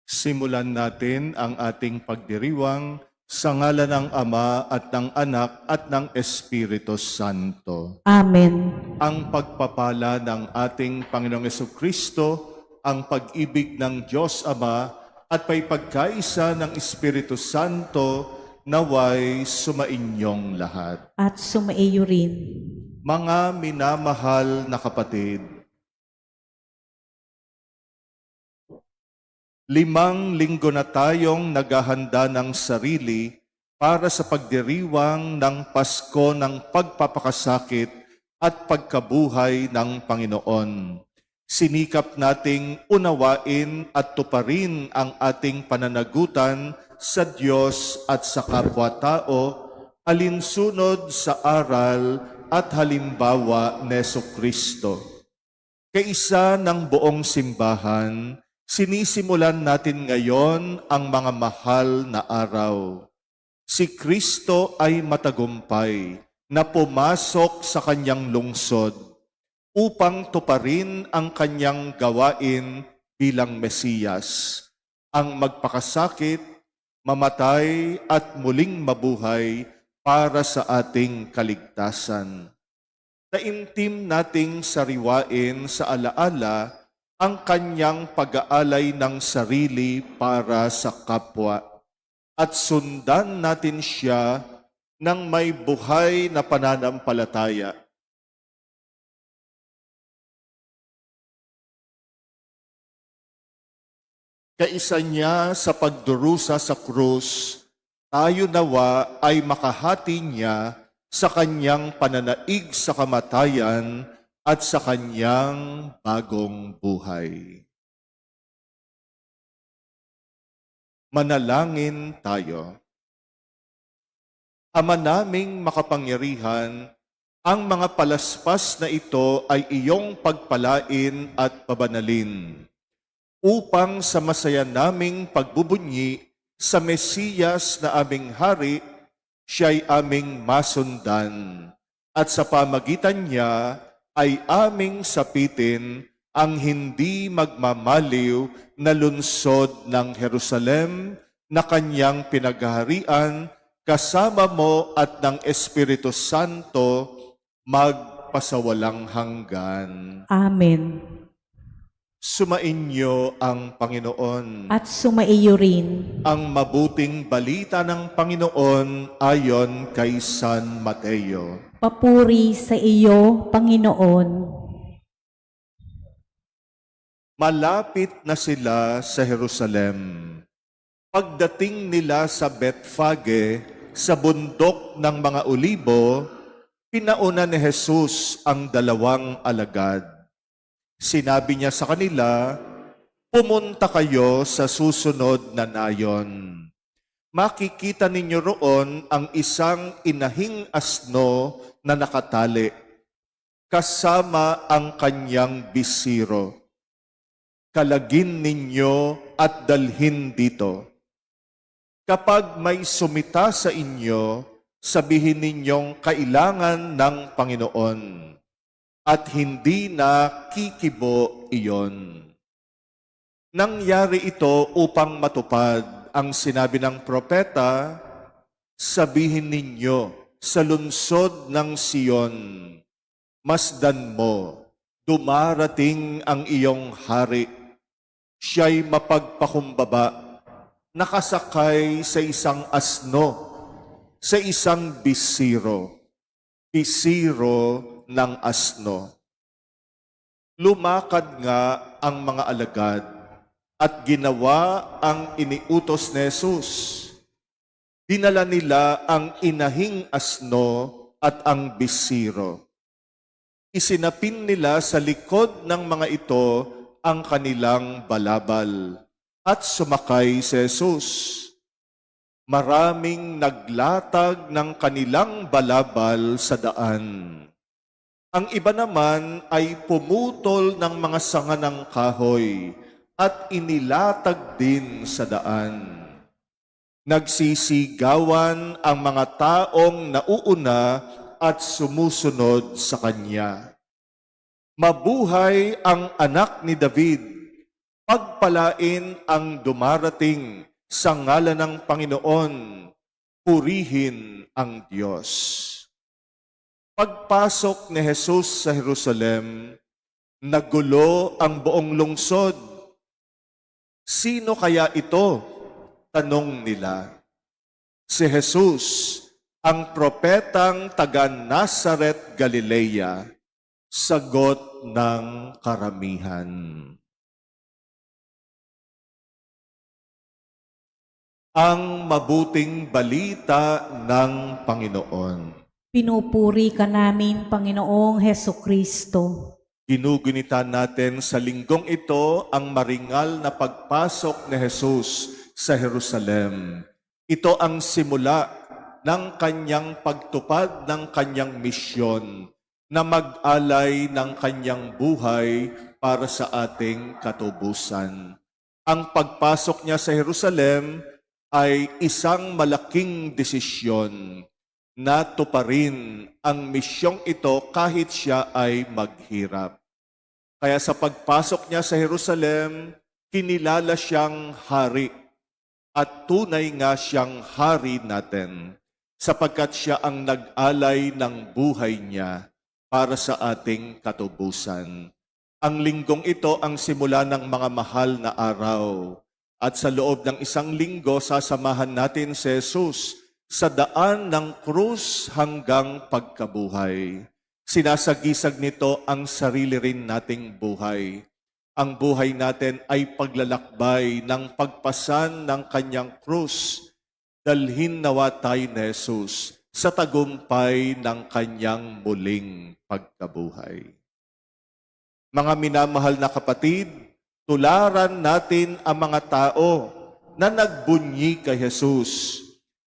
Simulan natin ang ating pagdiriwang sa ngalan ng Ama at ng Anak at ng Espiritu Santo. Amen. Ang pagpapala ng ating Panginoong Jesucristo, ang pag-ibig ng Diyos Ama at may pagkaisa ng Espiritu Santo naway sumainyong lahat. At sumaiyo rin. Mga minamahal na kapatid, 5 linggo na tayong naghahanda ng sarili para sa pagdiriwang ng Pasko ng pagpapakasakit at pagkabuhay ng Panginoon. Sinikap nating unawain at tuparin ang ating pananagutan sa Diyos at sa kapwa-tao, alinsunod sa aral at halimbawa ni Jesucristo. Kaisa ng buong simbahan, sinisimulan natin ngayon ang mga mahal na araw. Si Kristo ay matagumpay na pumasok sa kanyang lungsod upang tuparin ang kanyang gawain bilang Mesiyas, ang magpakasakit, mamatay at muling mabuhay para sa ating kaligtasan. Taimtim nating sariwain sa alaala ang kanyang pag-aalay ng sarili para sa kapwa at sundan natin siya ng may buhay na pananampalataya. Kaisa niya sa pagdurusa sa krus, tayo nawa ay makahati niya sa kanyang pananaig sa kamatayan at sa kanyang bagong buhay. Manalangin tayo. Ama naming makapangyarihan, ang mga palaspas na ito ay iyong pagpalain at pabanalin upang sa masaya naming pagbubunyi sa Mesiyas na aming hari, siya'y aming masundan at sa pamagitan niya ay aming sapitin ang hindi magmamaliw na lungsod ng Jerusalem na kanyang pinaghaharian kasama mo at ng Espiritu Santo magpasawalang hanggan. Amen. Sumainyo ang Panginoon. At sumaiyo rin. Ang mabuting balita ng Panginoon ayon kay San Mateo. Papuri sa iyo, Panginoon. Malapit na sila sa Jerusalem. Pagdating nila sa Bethfage, sa bundok ng mga Olibo, pinauna ni Jesus ang 2 alagad. Sinabi niya sa kanila, "Pumunta kayo sa susunod na nayon. Makikita ninyo roon ang isang inahing asno na nakatali, kasama ang kanyang bisiro. Kalagin ninyo at dalhin dito. Kapag may sumita sa inyo, sabihin ninyong kailangan ng Panginoon, at hindi na kikibo iyon." Nangyari ito upang matupad ang sinabi ng propeta, "Sabihin ninyo sa lungsod ng Sion, masdan mo, dumarating ang iyong hari. Siya'y mapagpakumbaba, nakasakay sa isang asno, sa isang bisiro ng asno." Lumakad nga ang mga alagad at ginawa ang iniutos ni Jesus. Dinala nila ang inahing asno at ang bisiro. Isinapin nila sa likod ng mga ito ang kanilang balabal at sumakay si Jesus. Maraming naglatag ng kanilang balabal sa daan. Ang iba naman ay pumutol ng mga sanga ng kahoy at inilatag din sa daan. Nagsisigawan ang mga taong nauuna at sumusunod sa kanya. Mabuhay ang anak ni David! Pagpalain ang dumarating sa ngalan ng Panginoon, purihin ang Diyos. Pagpasok ni Jesus sa Jerusalem, nagulo ang buong lungsod. Sino kaya ito? Tanong nila. Si Jesus, ang propetang taga Nazaret, Galilea, sagot ng karamihan. Ang mabuting balita ng Panginoon. Pinupuri ka namin, Panginoong Heso Kristo. Ginugunita natin sa linggong ito ang maringal na pagpasok ni Jesus sa Jerusalem. Ito ang simula ng kanyang pagtupad ng kanyang misyon na mag-alay ng kanyang buhay para sa ating katubusan. Ang pagpasok niya sa Jerusalem ay isang malaking desisyon na tuparin ang misyong ito kahit siya ay maghirap. Kaya sa pagpasok niya sa Jerusalem, kinilala siyang hari at tunay nga siyang hari natin sapagkat siya ang nag-alay ng buhay niya para sa ating katubusan. Ang linggong ito ang simula ng mga mahal na araw. At sa loob ng isang linggo, sasamahan natin si Jesus sa daan ng krus hanggang pagkabuhay. Sinasagisag nito ang sarili rin nating buhay. Ang buhay natin ay paglalakbay ng pagpasan ng kanyang krus. Dalhin nawa tayo ni Jesus sa tagumpay ng kanyang muling pagkabuhay. Mga minamahal na kapatid, tularan natin ang mga tao na nagbunyi kay Jesus.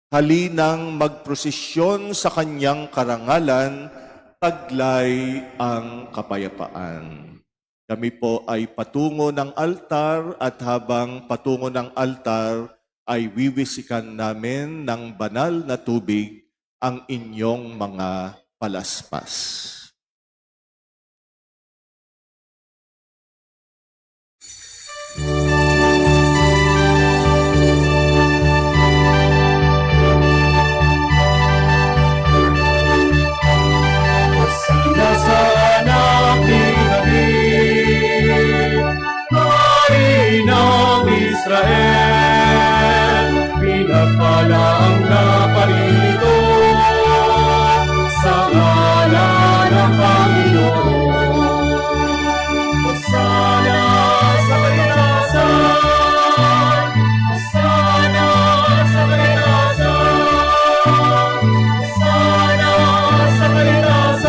Halinang magprosesyon sa kanyang karangalan, taglay ang kapayapaan. Kami po ay patungo ng altar at habang patungo ng altar ay wiwisikan namin ng banal na tubig ang inyong mga palaspas. Nasana pinagin, Hari ng Israel, pinagpala ang naparito sa ngalan ng Panginoon. Hosana sa kalikasan, Hosana sa kalikasan, Hosana sa kalikasan.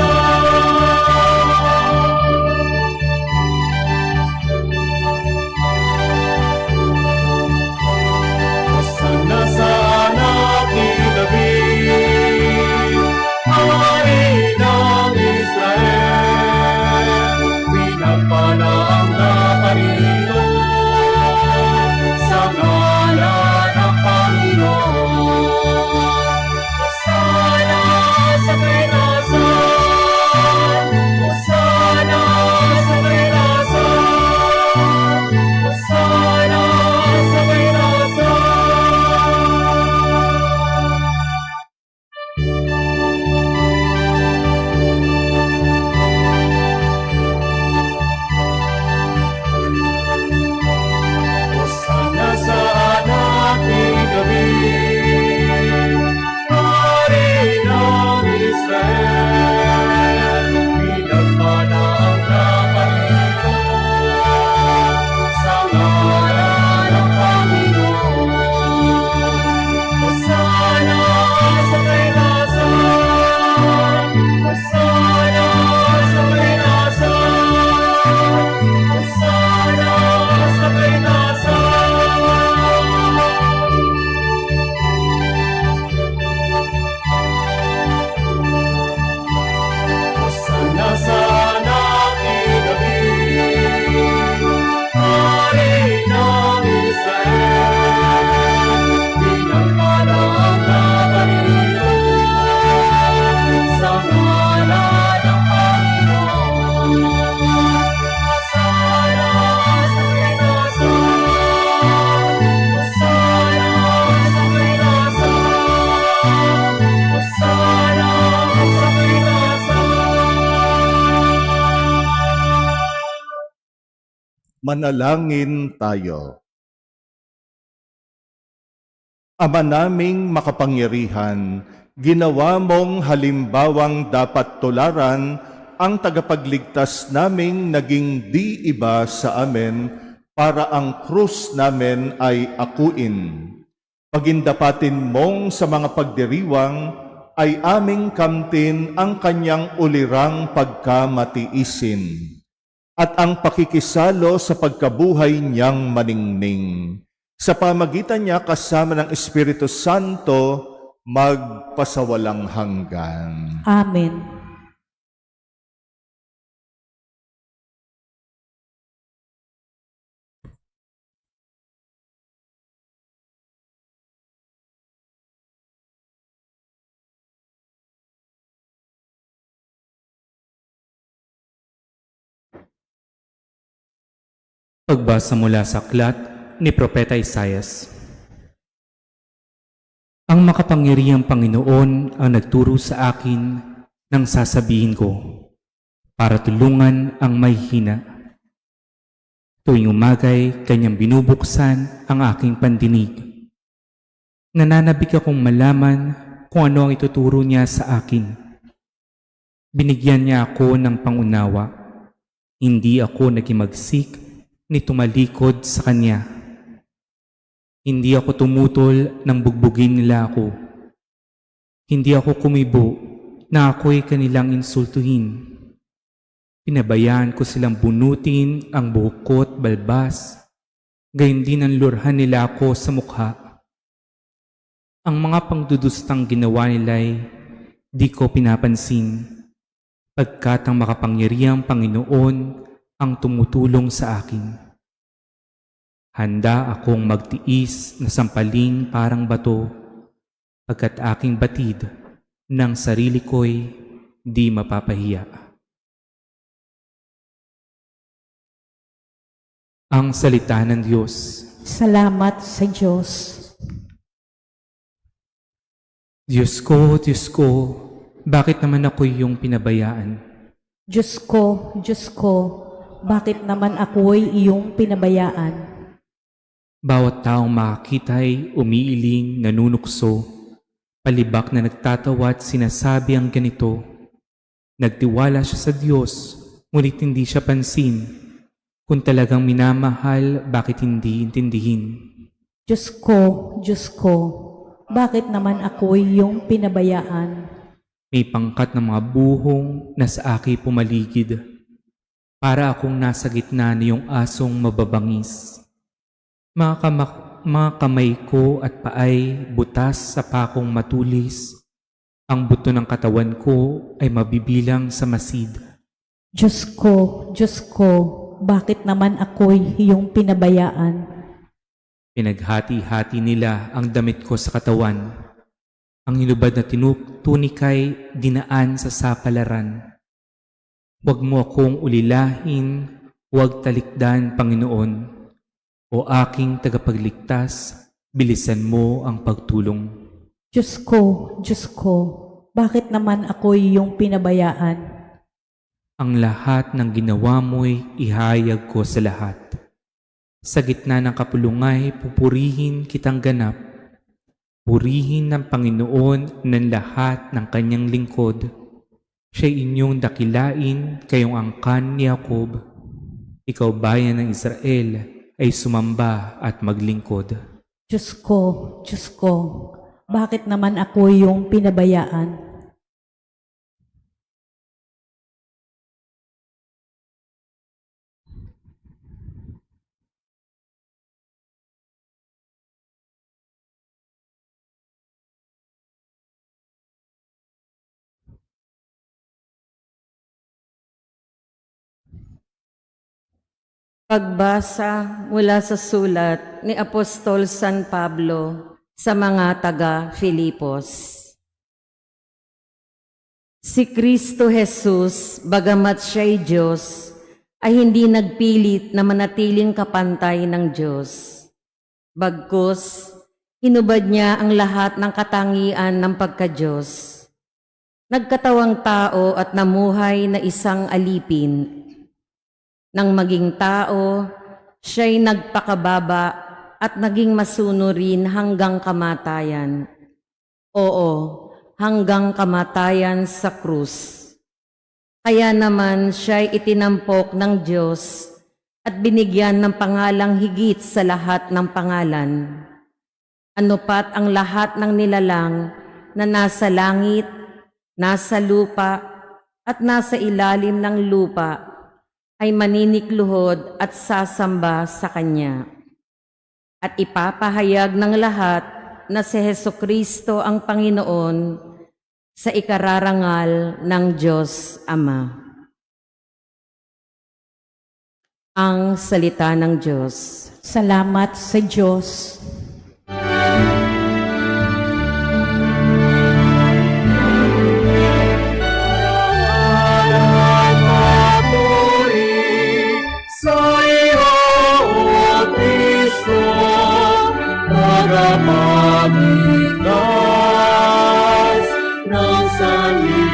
Hosana sa anak, Manalangin tayo. Ama naming makapangyarihan, ginawa mong halimbawang dapat tularan ang tagapagligtas naming naging di iba sa amin para ang krus namin ay akuin. Pagindapatin mong sa mga pagdiriwang ay aming kamtin ang kanyang ulirang pagkamatiisin at ang pakikisalo sa pagkabuhay niyang maningning. Sa pamagitan niya kasama ng Espiritu Santo, magpasawalang hanggan. Amen. Pagbasa mula sa aklat ni Propeta Isaias. Ang makapangyarihang Panginoon ang nagturo sa akin nang sasabihin ko, para tulungan ang may hina. Tuwing umagay, kanyang binubuksan ang aking pandinig. Nananabik akong malaman kung ano ang ituturo niya sa akin. Binigyan niya ako ng pangunawa. Hindi ako nagimagsik ni tumalikod sa kanya. Hindi ako tumutol nang bugbugin nila ako. Hindi ako kumibo na ako'y kanilang insultuhin. Pinabayaan ko silang bunutin ang buhok ko at balbas, gayon din ang lurhan nila ako sa mukha. Ang mga pangdudustang ginawa nila'y di ko pinapansin, pagkat ang makapangyarihang Panginoon ang tumutulong sa akin. Handa akong magtiis na sampaling parang bato, pagkat aking batid ng sarili ko'y di mapapahiya. Ang salita ng Diyos. Salamat sa Diyos. Diyos ko, bakit naman ako yung pinabayaan? Diyos ko, bakit naman ako'y iyong pinabayaan? Bawat taong makakita ay umiiling, nanunukso, palibak na nagtatawa at sinasabi ang ganito. Nagtiwala siya sa Diyos, ngunit hindi siya pansin. Kung talagang minamahal, bakit hindi intindihin? Diyos ko, bakit naman ako'y iyong pinabayaan? May pangkat ng mga buhong na sa akin pumaligid, para akong nasa gitna niyong asong mababangis. Mga kamay ko at paay butas sa pakong matulis. Ang buto ng katawan ko ay mabibilang sa masid. Diyos ko, bakit naman ako'y iyong pinabayaan? Pinaghati-hati nila ang damit ko sa katawan. Ang hinubad na tunikay dinaan sa sapalaran. Huwag mo akong ulilahin, huwag talikdan, Panginoon. O aking tagapagligtas, bilisan mo ang pagtulong. Diyos ko, bakit naman ako'y iyong pinabayaan? Ang lahat ng ginawa mo'y ihayag ko sa lahat. Sa gitna ng kapulungay, pupurihin kitang ganap. Purihin ng Panginoon ng lahat ng kanyang lingkod. Siya'y inyong dakilain, kayong angkan ni Jacob. Ikaw bayan ng Israel, ay sumamba at maglingkod. Diyos ko, bakit naman ako'y iyong pinabayaan? Pagbasa mula sa sulat ni Apostol San Pablo sa mga taga-Filipos. Si Kristo Jesus, bagamat siya'y Diyos, ay hindi nagpilit na manatiling kapantay ng Diyos. Bagkus, hinubad niya ang lahat ng katangian ng pagka-Diyos. Nagkatawang tao at namuhay na isang alipin. Nang maging tao, Siya'y nagpakababa at naging masunurin hanggang kamatayan. Oo, hanggang kamatayan sa krus. Kaya naman siya'y itinampok ng Diyos at binigyan ng pangalang higit sa lahat ng pangalan. Ano pat ang lahat ng nilalang na nasa langit, nasa lupa, at nasa ilalim ng lupa ay maninikluhod at sasamba sa Kanya. At ipapahayag ng lahat na si Hesukristo ang Panginoon sa ikararangal ng Diyos Ama. Ang salita ng Diyos. Salamat sa Diyos. Sa iyo, O Kristo, tagapagligtas ng sanlibutan.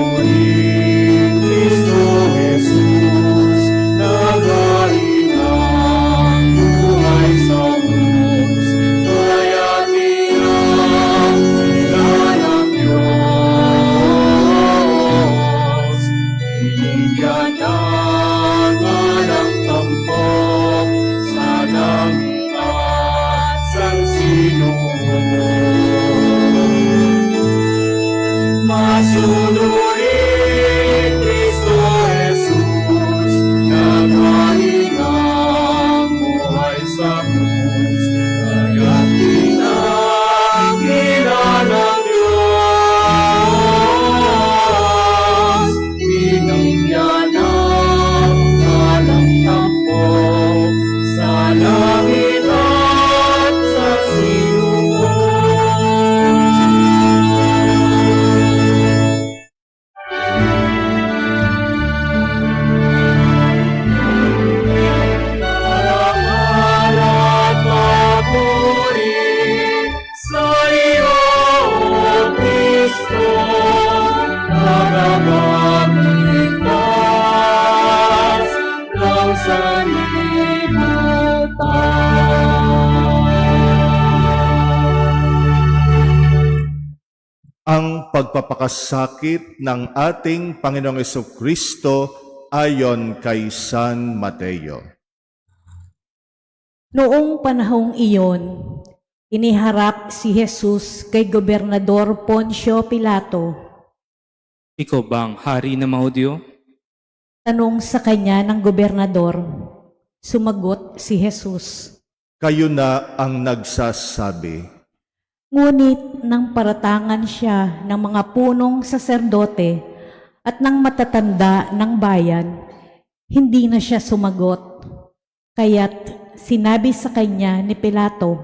Masunurin Kristo Jesus, nagainang buhay sa krus, kaya't ang ng Diyos. Binigyan ng anak tampok sa langit at sa sinuong. Masunurin Kristo Jesus, nagainang buhay sa krus, kaya't pinanggilan ng Diyos. Binigyan ng anak tampok sa langit at sa sinuong. Parangal at papuri sa iyo, O Kristo, tagapagligtas ng sanlibutan. Ang pagpapakasakit ng ating Panginoong Kristo ayon kay San Mateo. Noong panahong iyon, iniharap si Jesus kay Gobernador Poncio Pilato. Ikaw bang hari ng mga Hudyo? Tanong sa kanya ng gobernador. Sumagot si Jesus. Kayo na ang nagsasabi. Ngunit nang paratangan siya ng mga punong saserdote at ng matatanda ng bayan, hindi na siya sumagot. Kaya't sinabi sa kanya ni Pilato,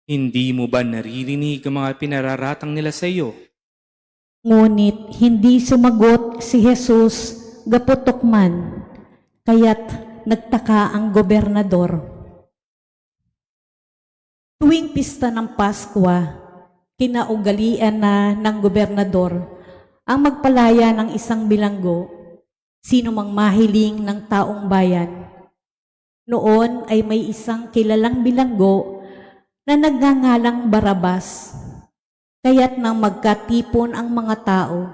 Hindi mo ba naririnig ang mga pinararatang nila sa iyo? ngunit hindi sumagot si Jesus gaputok man, kaya't nagtaka ang gobernador. Tuwing pista ng Paskwa, kinaugalian na ng gobernador ang magpalaya ng isang bilanggo, sino mang mahiling ng taong bayan. Noon ay may isang kilalang bilanggo na nagngangalang Barabas. Kaya't nang magkatipon ang mga tao,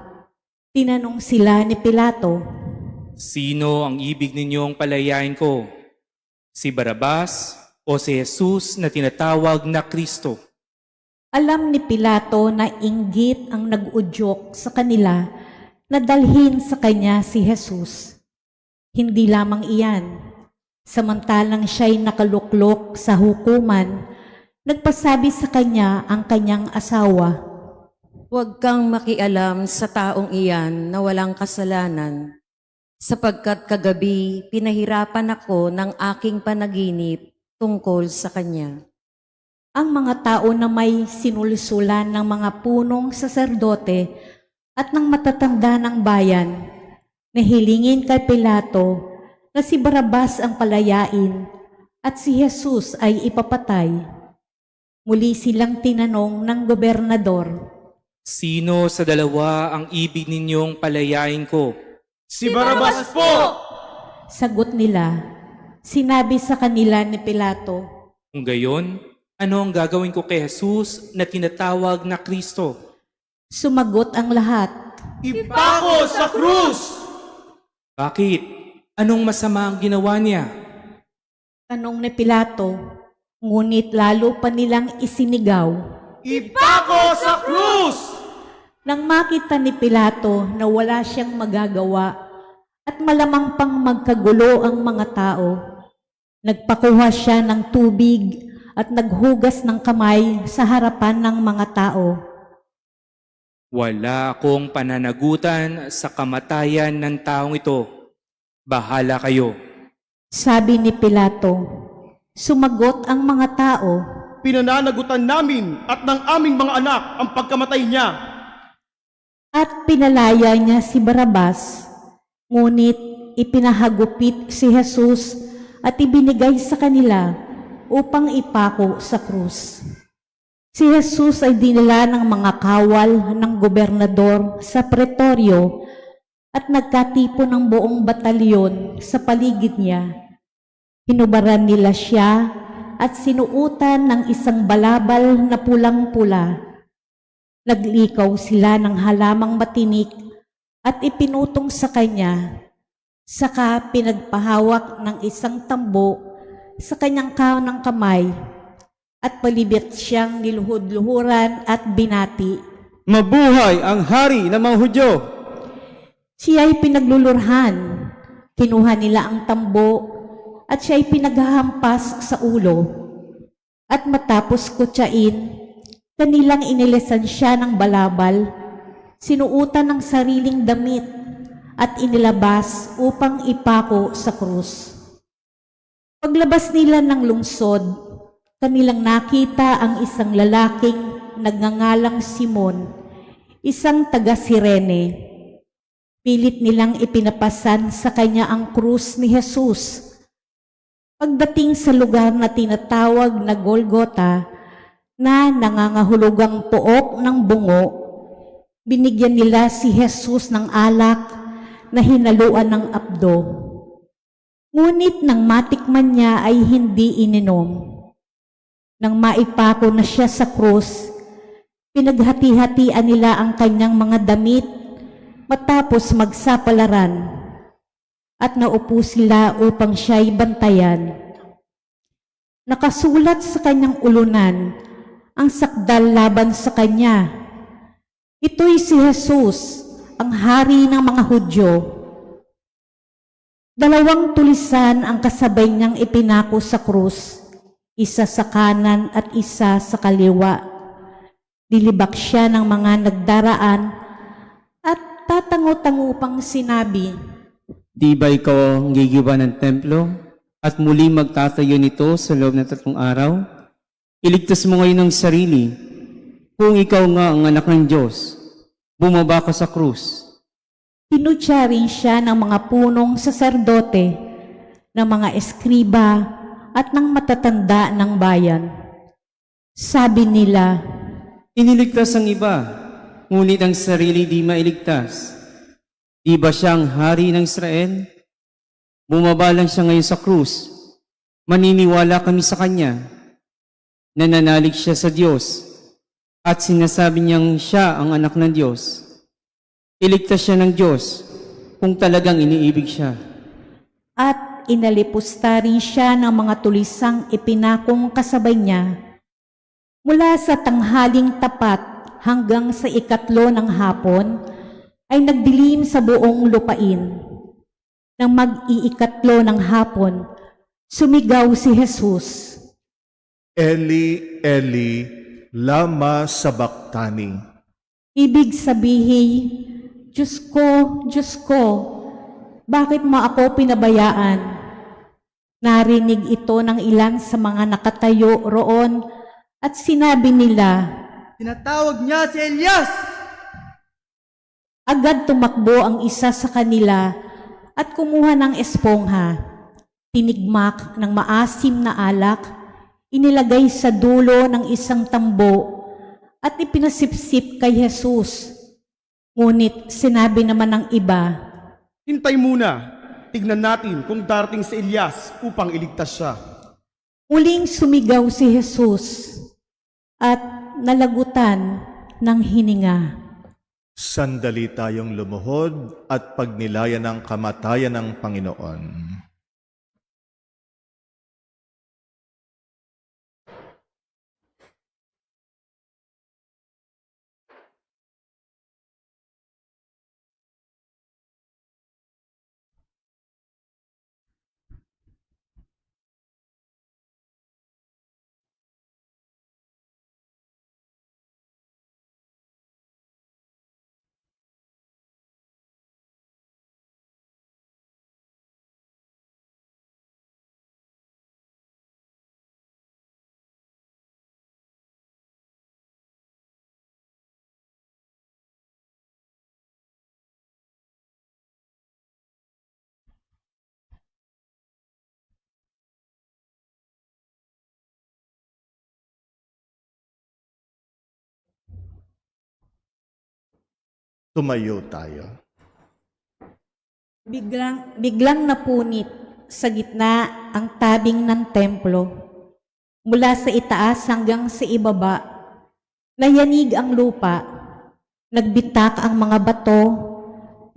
tinanong sila ni Pilato, Sino ang ibig ninyong palayain ko? Si Barabas o si Jesus na tinatawag na Kristo? alam ni Pilato na inggit ang nag-udyok sa kanila na dalhin sa kanya si Jesus. Hindi lamang iyan, samantalang siya'y nakaluklok sa hukuman, nagpasabi sa kanya ang kanyang asawa, Huwag kang makialam sa taong iyan na walang kasalanan, sapagkat kagabi pinahirapan ako ng aking panaginip tungkol sa kanya. ang mga tao na may sinulsulan ng mga punong saserdote at ng matatanda ng bayan, na hilingin kay Pilato na si Barabas ang palayain at si Jesus ay ipapatay. Muli silang tinanong ng gobernador. Sino sa dalawa ang ibig ninyong palayain ko? Si Barabas po! Sagot nila, sinabi sa kanila ni Pilato, Kung gayon, ano ang gagawin ko kay Jesus na tinatawag na Kristo? sumagot ang lahat. Ipako sa krus! Bakit? Anong masama ang ginawa niya? Tanong ni Pilato, ngunit lalo pa nilang isinigaw. Ipako sa krus! Nang makita ni Pilato na wala siyang magagawa at malamang pang magkagulo ang mga tao, nagpakuha siya ng tubig at naghugas ng kamay sa harapan ng mga tao. Wala akong pananagutan sa kamatayan ng taong ito. Bahala kayo. Sabi ni Pilato, sumagot ang mga tao, Pinananagutan namin at ng aming mga anak ang pagkamatay niya. at pinalaya niya si Barabas, ngunit ipinahagupit si Jesus at ibinigay sa kanila upang ipako sa krus. Si Jesus ay dinala ng mga kawal ng gobernador sa pretoryo at nagkatipon ng buong batalyon sa paligid niya. Hinubaran nila siya at sinuutan ng isang balabal na pulang-pula. Naglikaw sila ng halamang matinik at ipinutong sa kanya. Saka pinagpahawak ng isang tambo sa kanyang kanang kamay at palibot siyang niluhod-luhuran at binati. Mabuhay ang hari ng mga Hudyo! Siya'y pinaglulurhan. Kinuha nila ang tambo at siya'y pinaghahampas sa ulo. At matapos kutsain, kanilang inilesan siya ng balabal, sinuutan ng sariling damit at inilabas upang ipako sa krus. Paglabas nila ng lungsod, kanilang nakita ang isang lalaking nagngangalang Simon, isang taga-Sirene. Pilit nilang ipinapasan sa kanya ang krus ni Jesus. Pagdating sa lugar na tinatawag na Golgota, na nangangahulugang pook ng bungo, binigyan nila si Jesus ng alak na hinaluan ng apdo. Ngunit nang matikman niya ay hindi ininom. Nang maipako na siya sa krus, pinaghati-hatian nila ang kanyang mga damit matapos magsapalaran at naupo sila upang siya'y bantayan. Nakasulat sa kanyang ulunan ang sakdal laban sa kanya. Ito'y si Jesus, ang hari ng mga Hudyo. 2 tulisan ang kasabay niyang ipinako sa krus, isa sa kanan at isa sa kaliwa. Dilibak siya ng mga nagdaraan at tatango-tango pang sinabi, Di ba ikaw ang gigiba ng templo at muli magtatayo nito sa loob ng 3 araw? Iligtas mo ngayon ang sarili. Kung ikaw nga ang anak ng Diyos, bumaba ka sa krus. Tinutya rin siya ng mga punong saserdote, ng mga eskriba at ng matatanda ng bayan. Sabi nila, Iniligtas ang iba, ngunit ang sarili di mailigtas. Di ba siya ang hari ng Israel? Bumaba lang siya ngayon sa krus. Maniniwala kami sa kanya. Nananalig siya sa Diyos at sinasabi niyang siya ang anak ng Diyos. Iligtas siya ng Diyos kung talagang iniibig siya. at inalipusta rin siya ng mga tulisang ipinakong kasabay niya. Mula sa tanghaling tapat hanggang sa 3 ng hapon, ay nagdilim sa buong lupain. Nang mag-iikatlo ng hapon, sumigaw si Jesus, Eli, Eli, lama sabachthani. ibig sabihin, Diyos ko, bakit mo ako pinabayaan? Narinig ito ng ilan sa mga nakatayo roon at sinabi nila, Tinatawag niya si Elias! agad tumakbo ang isa sa kanila at kumuha ng espongha, tinigmak ng maasim na alak, inilagay sa dulo ng isang tambo at ipinasipsip kay Jesus. Ngunit sinabi naman ng iba, Hintay muna, tignan natin kung darating si Elias upang iligtas siya. muling sumigaw si Jesus at nalagutan ng hininga. Sandali tayong lumuhod at pagnilayan ng kamatayan ng Panginoon. Tumayo tayo. Biglang napunit sa gitna ang tabing ng templo. Mula sa itaas hanggang sa ibaba, nayanig ang lupa, nagbitak ang mga bato,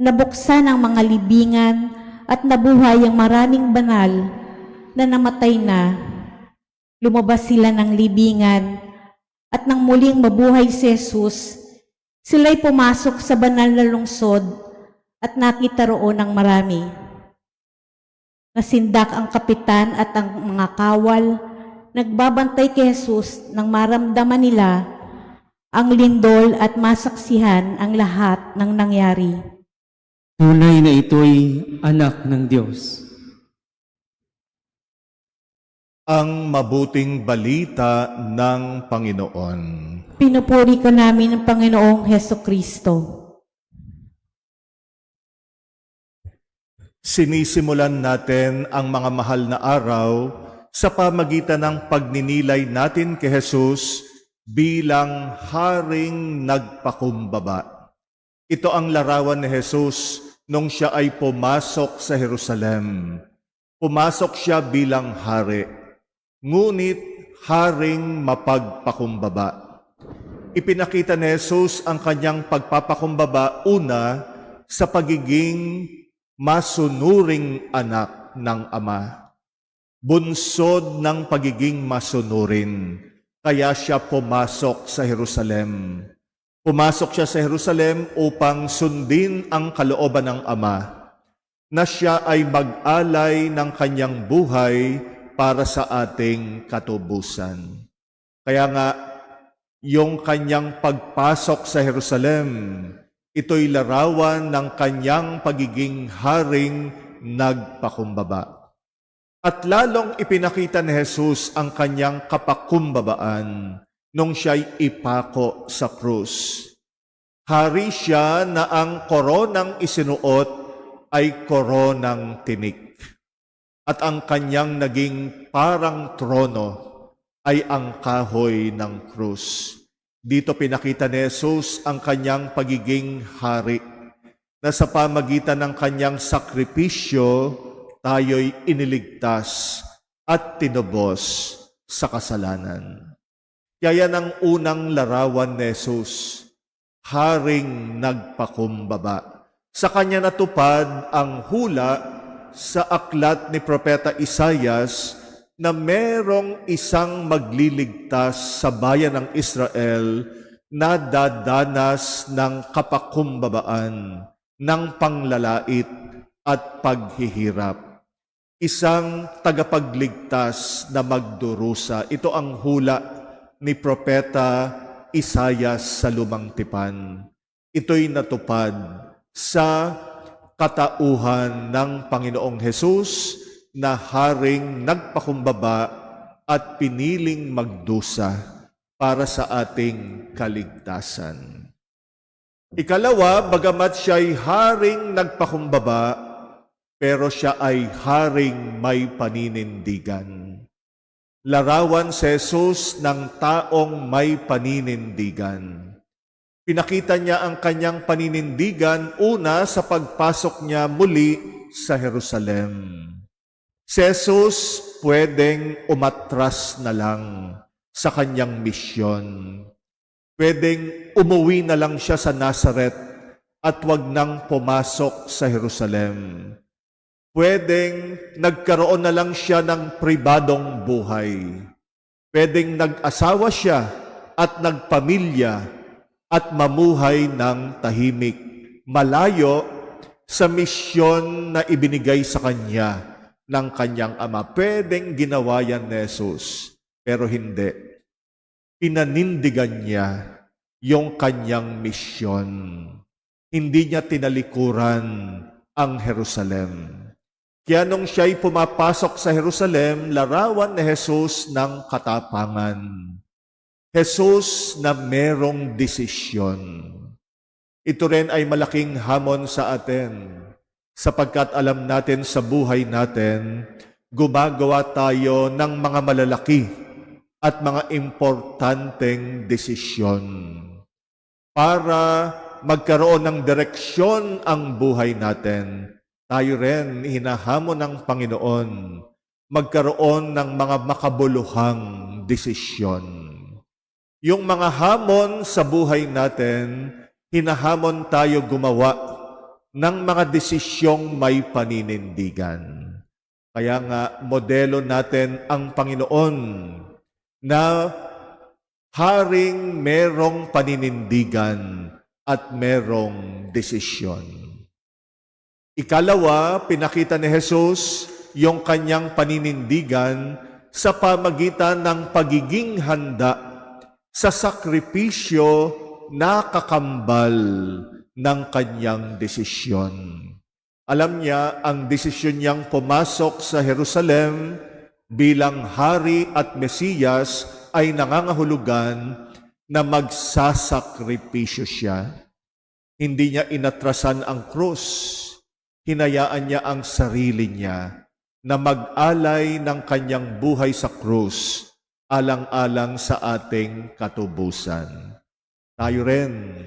nabuksan ang mga libingan at nabuhay ang maraming banal na namatay na. Lumabas sila ng libingan at nang muling mabuhay si Jesus, sila'y pumasok sa banal na lungsod at nakita roon ang marami. Nasindak ang kapitan at ang mga kawal, nagbabantay kay Jesus nang maramdaman nila ang lindol at masaksihan ang lahat ng nangyari. Tunay na ito'y anak ng Diyos. Ang mabuting balita ng Panginoon. Pinupuri ka namin ng Panginoong Heso Kristo. Sinisimulan natin ang mga mahal na araw sa pamagitan ng pagninilay natin kay Jesus bilang Haring Nagpakumbaba. Ito ang larawan ni Jesus nung siya ay pumasok sa Jerusalem. Pumasok siya bilang hari, ngunit haring mapagpakumbaba. Ipinakita ni Jesus ang kanyang pagpapakumbaba una sa pagiging masunuring anak ng Ama. Bunsod ng pagiging masunurin, kaya siya pumasok sa Jerusalem. Pumasok siya sa Jerusalem upang sundin ang kalooban ng Ama, na siya ay mag-alay ng kanyang buhay para sa ating katubusan. Kaya nga, yung kanyang pagpasok sa Jerusalem, ito'y larawan ng kanyang pagiging haring nagpakumbaba. At lalong ipinakita ni Jesus ang kanyang kapakumbabaan nung siya'y ipako sa krus. Hari siya na ang koronang isinuot ay koronang tinik. At ang kanyang naging parang trono ay ang kahoy ng krus. Dito pinakita ni Jesus ang kanyang pagiging hari, na sa pamagitan ng kanyang sakripisyo, tayo'y iniligtas at tinubos sa kasalanan. Kaya yan ang unang larawan ni Jesus, haring nagpakumbaba. Sa kanya natupad ang hula sa aklat ni Propeta Isaias na merong isang magliligtas sa bayan ng Israel na dadanas ng kapakumbabaan, ng panglalait at paghihirap. Isang tagapagligtas na magdurusa. Ito ang hula ni Propeta Isaias sa Lumang Tipan. Ito'y natupad sa katauhan ng Panginoong Hesus na haring nagpakumbaba at piniling magdusa para sa ating kaligtasan. Ikalawa, bagamat siya'y haring nagpakumbaba, pero siya ay haring may paninindigan. Larawan si Jesus ng taong may paninindigan. Pinakita niya ang kanyang paninindigan una sa pagpasok niya muli sa Jerusalem. Si Jesus pwedeng umatras na lang sa kanyang misyon. Pwedeng umuwi na lang siya sa Nazareth at wag nang pumasok sa Jerusalem. Pwedeng nagkaroon na lang siya ng pribadong buhay. Pwedeng nag-asawa siya at nagpamilya at mamuhay ng tahimik, malayo sa misyon na ibinigay sa kanya ng kanyang ama. Pwedeng ginawa yan ni Jesus, pero hindi. Pinanindigan niya yung kanyang misyon. Hindi niya tinalikuran ang Jerusalem. Kaya nung siya'y pumapasok sa Jerusalem, larawan ni Jesus ng katapangan. Jesus na merong desisyon. Ito rin ay malaking hamon sa atin, sapagkat alam natin sa buhay natin, gumagawa tayo ng mga malalaki at mga importanteng desisyon. Para magkaroon ng direksyon ang buhay natin, tayo rin hinahamon ng Panginoon magkaroon ng mga makabuluhang desisyon. Yung mga hamon sa buhay natin, hinahamon tayo gumawa ng mga desisyong may paninindigan. Kaya nga, modelo natin ang Panginoon na haring merong paninindigan at merong desisyon. Ikalawa, pinakita ni Jesus yung kanyang paninindigan sa pamagitan ng pagiging handa sa sakripisyo na kakambal ng kanyang desisyon. Alam niya ang desisyon niyang pumasok sa Jerusalem bilang hari at Mesiyas ay nangangahulugan na magsasakripisyo siya. Hindi niya inatrasan ang krus. Hinayaan niya ang sarili niya na mag-alay ng kanyang buhay sa krus alang-alang sa ating katubusan. Tayo rin,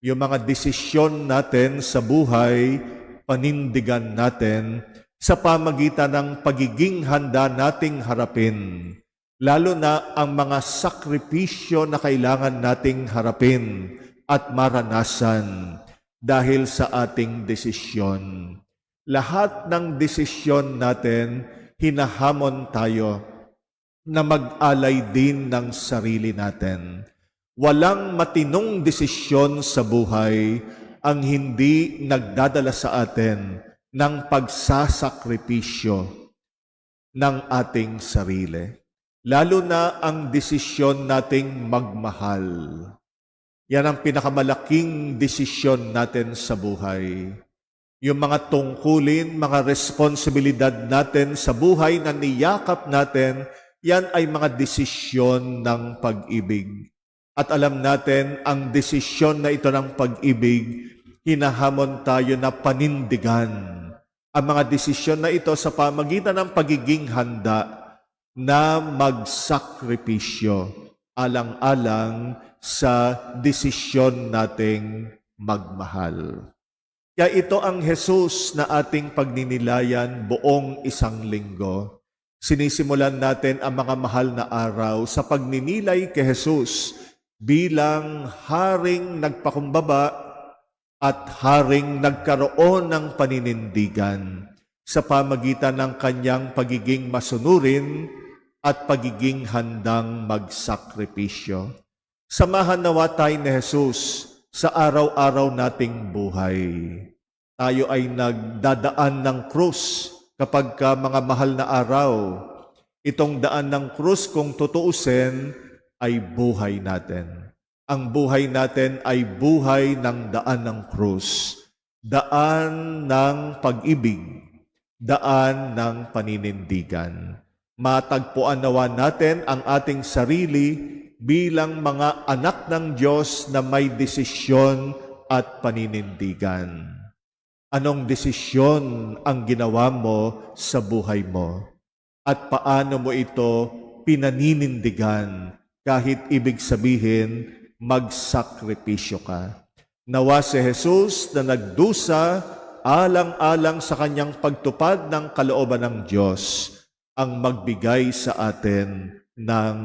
yung mga desisyon natin sa buhay, panindigan natin sa pamagitan ng pagiging handa nating harapin, lalo na ang mga sakripisyo na kailangan nating harapin at maranasan dahil sa ating desisyon. Lahat ng desisyon natin, hinahamon tayo na mag-alay din ng sarili natin. Walang matinong desisyon sa buhay ang hindi nagdadala sa atin ng pagsasakripisyo ng ating sarili. Lalo na ang desisyon nating magmahal. Yan ang pinakamalaking desisyon natin sa buhay. Yung mga tungkulin, mga responsibilidad natin sa buhay na niyakap natin, yan ay mga desisyon ng pag-ibig. At alam natin, ang desisyon na ito ng pag-ibig, hinahamon tayo na panindigan ang mga desisyon na ito sa pamagitan ng pagiging handa na magsakripisyo alang-alang sa desisyon nating magmahal. Kaya ito ang Jesus na ating pagninilayan buong isang linggo. Sinisimulan natin ang mga mahal na araw sa pagninilay kay Jesus bilang haring nagpakumbaba at haring nagkaroon ng paninindigan sa pamagitan ng kanyang pagiging masunurin at pagiging handang magsakripisyo. Samahan nawa tayo ni Jesus sa araw-araw nating buhay. Tayo ay nagdadaan ng krus kapag mga mahal na araw. Itong daan ng krus, kung tutuusin, ay buhay natin. Ang buhay natin ay buhay ng daan ng krus. Daan ng pag-ibig. Daan ng paninindigan. Matagpuan nawa natin ang ating sarili bilang mga anak ng Diyos na may desisyon at paninindigan. Anong desisyon ang ginawa mo sa buhay mo? At paano mo ito pinaninindigan, kahit ibig sabihin, magsakripisyo ka. Nawa si Jesus na nagdusa alang-alang sa kanyang pagtupad ng kalooban ng Diyos ang magbigay sa atin ng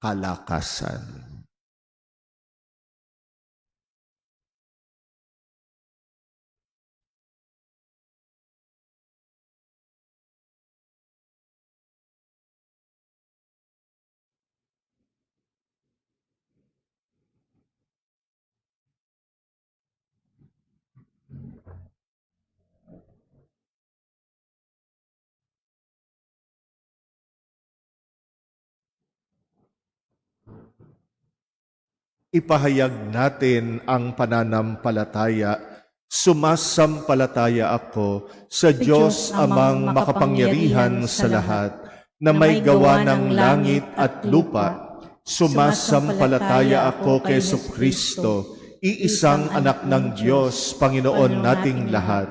kalakasan. Ipahayag natin ang pananampalataya. Sumasampalataya ako sa Diyos amang makapangyarihan sa lahat, na may gawa ng langit at lupa. Sumasampalataya ako kay Jesucristo, iisang anak ng Diyos, Panginoon nating lahat.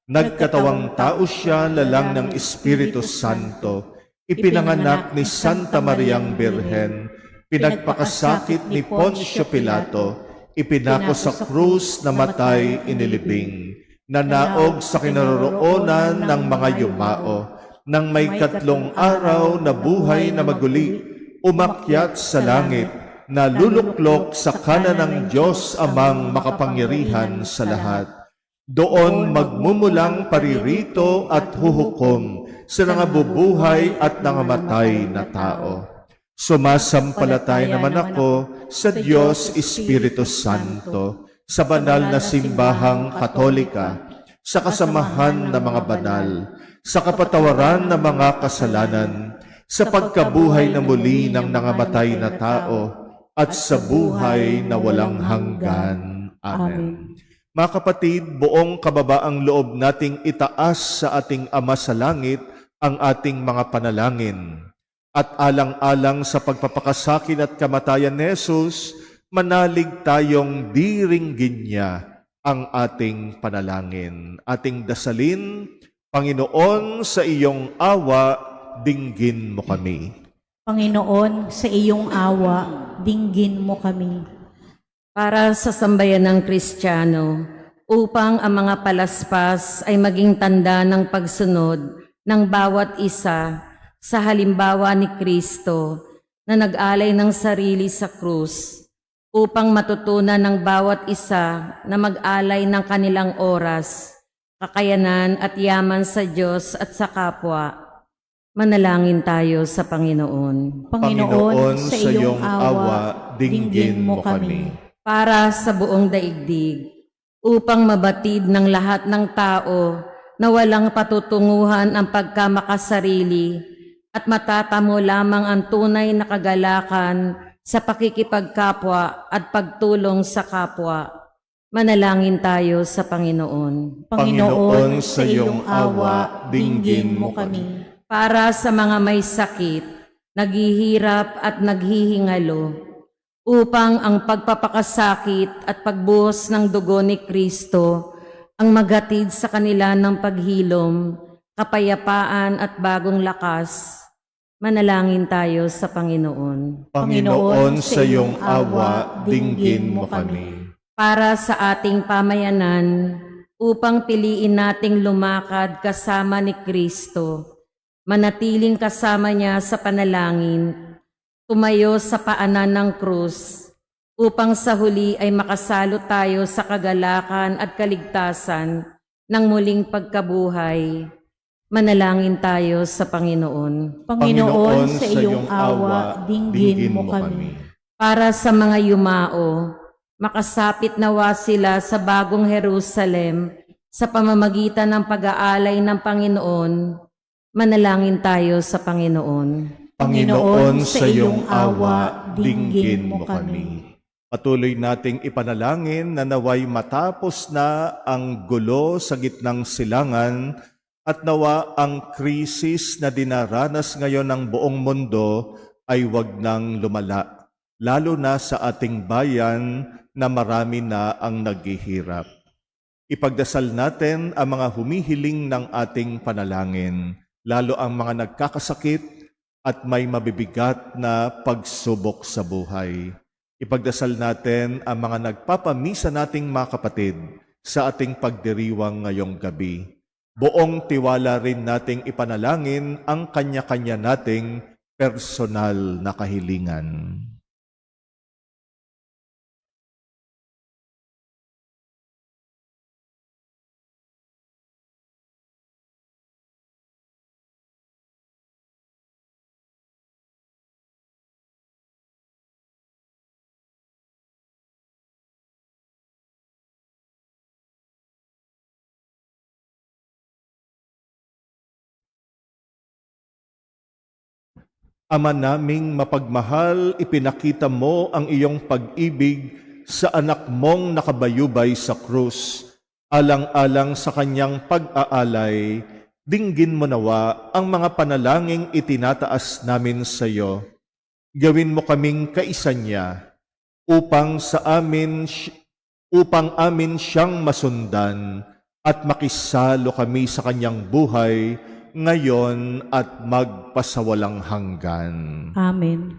Nagkatawang tao siya lalang ng Espiritu Santo, ipinanganak ni Santa Mariang Birhen, pinagpakasakit ni Poncio Pilato, ipinako sa krus, namatay, inilibing, nanaog sa kinaroroonan ng mga yumao, nang may 3 araw na buhay na maguli, umakyat sa langit, naluluklok sa kanan ng Diyos amang makapangyarihan sa lahat. Doon magmumulang paririto at huhukom sa nangabubuhay at nangamatay na tao. Sumasampalataya naman ako sa Diyos Espiritu Santo, sa banal na simbahang Katolika, sa kasamahan ng mga banal, sa kapatawaran ng mga kasalanan, sa pagkabuhay na muli ng nangamatay na tao, at sa buhay na walang hanggan. Amen. Mga kapatid, buong kababaang loob nating itaas sa ating Ama sa Langit ang ating mga panalangin. At alang-alang sa pagpapakasakin at kamatayan ni Jesus, manalig tayong diringgin niya ang ating panalangin. Ating dasalin, Panginoon, sa iyong awa, dinggin mo kami. Panginoon, sa iyong awa, dinggin mo kami. Para sa sambayan ng Kristiyano, upang ang mga palaspas ay maging tanda ng pagsunod ng bawat isa sa halimbawa ni Kristo na nag-alay ng sarili sa krus, upang matutunan ng bawat isa na mag-alay ng kanilang oras, kakayanan at yaman sa Diyos at sa kapwa. Manalangin tayo sa Panginoon. Panginoon, sa iyong awa, dinggin mo kami. Para sa buong daigdig, upang mabatid ng lahat ng tao na walang patutunguhan ang pagkamakasarili at matatamo lamang ang tunay na kagalakan sa pakikipagkapwa at pagtulong sa kapwa. Manalangin tayo sa Panginoon. Panginoon, sa iyong awa, dinggin mo kami. Para sa mga may sakit, naghihirap at naghihingalo, upang ang pagpapakasakit at pagbuhos ng dugo ni Kristo ang maghatid sa kanila ng paghilom, kapayapaan at bagong lakas. Manalangin tayo sa Panginoon. Panginoon, sa iyong awa, dinggin mo kami. Para sa ating pamayanan, upang piliin nating lumakad kasama ni Kristo, manatiling kasama niya sa panalangin, tumayo sa paanan ng krus, upang sa huli ay makasalo tayo sa kagalakan at kaligtasan ng muling pagkabuhay. Manalangin tayo sa Panginoon. Panginoon, sa iyong awa, dinggin mo kami. Para sa mga yumao, makasapit nawa sila sa bagong Jerusalem sa pamamagitan ng pag-aalay ng Panginoon. Manalangin tayo sa Panginoon. Panginoon, sa iyong awa, dinggin mo kami. Patuloy nating ipanalangin na naway matapos na ang gulo sa gitnang silangan at nawa ang krisis na dinaranas ngayon ng buong mundo ay wag nang lumala, lalo na sa ating bayan na marami na ang naghihirap. Ipagdasal natin ang mga humihiling ng ating panalangin, lalo ang mga nagkakasakit at may mabibigat na pagsubok sa buhay. Ipagdasal natin ang mga nagpapamisa nating mga kapatid sa ating pagdiriwang ngayong gabi. Buong tiwala rin nating ipanalangin ang kanya-kanya nating personal na kahilingan. Ama naming mapagmahal, ipinakita mo ang iyong pag-ibig sa anak mong nakabayubay sa krus. Alang-alang sa kanyang pag-aalay, dinggin mo nawa ang mga panalangin itinataas namin sa iyo. Gawin mo kaming kaisa niya upang amin siyang masundan at makisalo kami sa kanyang buhay ngayon at magpasawalang hanggan. Amen.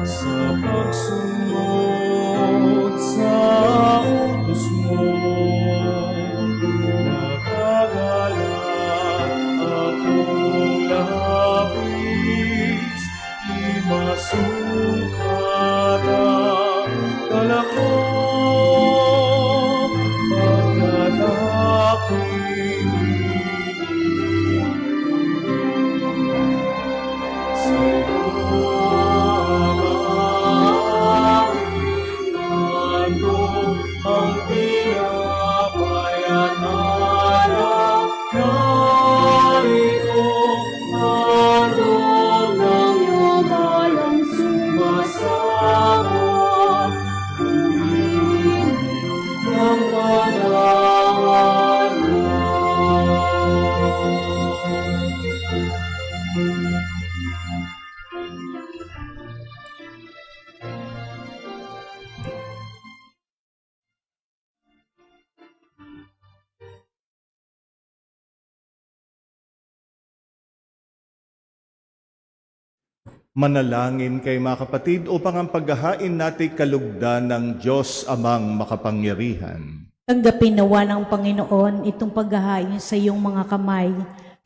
Sa pagsunod sa utos mo, nakagalat akong labis, di masungkat ang dala ko, pagkat ako'y sa'yo. Ang tinapay at alak na ito, handog ng yumayang sumasama, umiinig ng pangalan mo. Manalangin kay mga kapatid upang ang paghahain natin kalugdan ng Diyos Amang makapangyarihan. Tanggapin nawa ng Panginoon itong paghahain sa iyong mga kamay,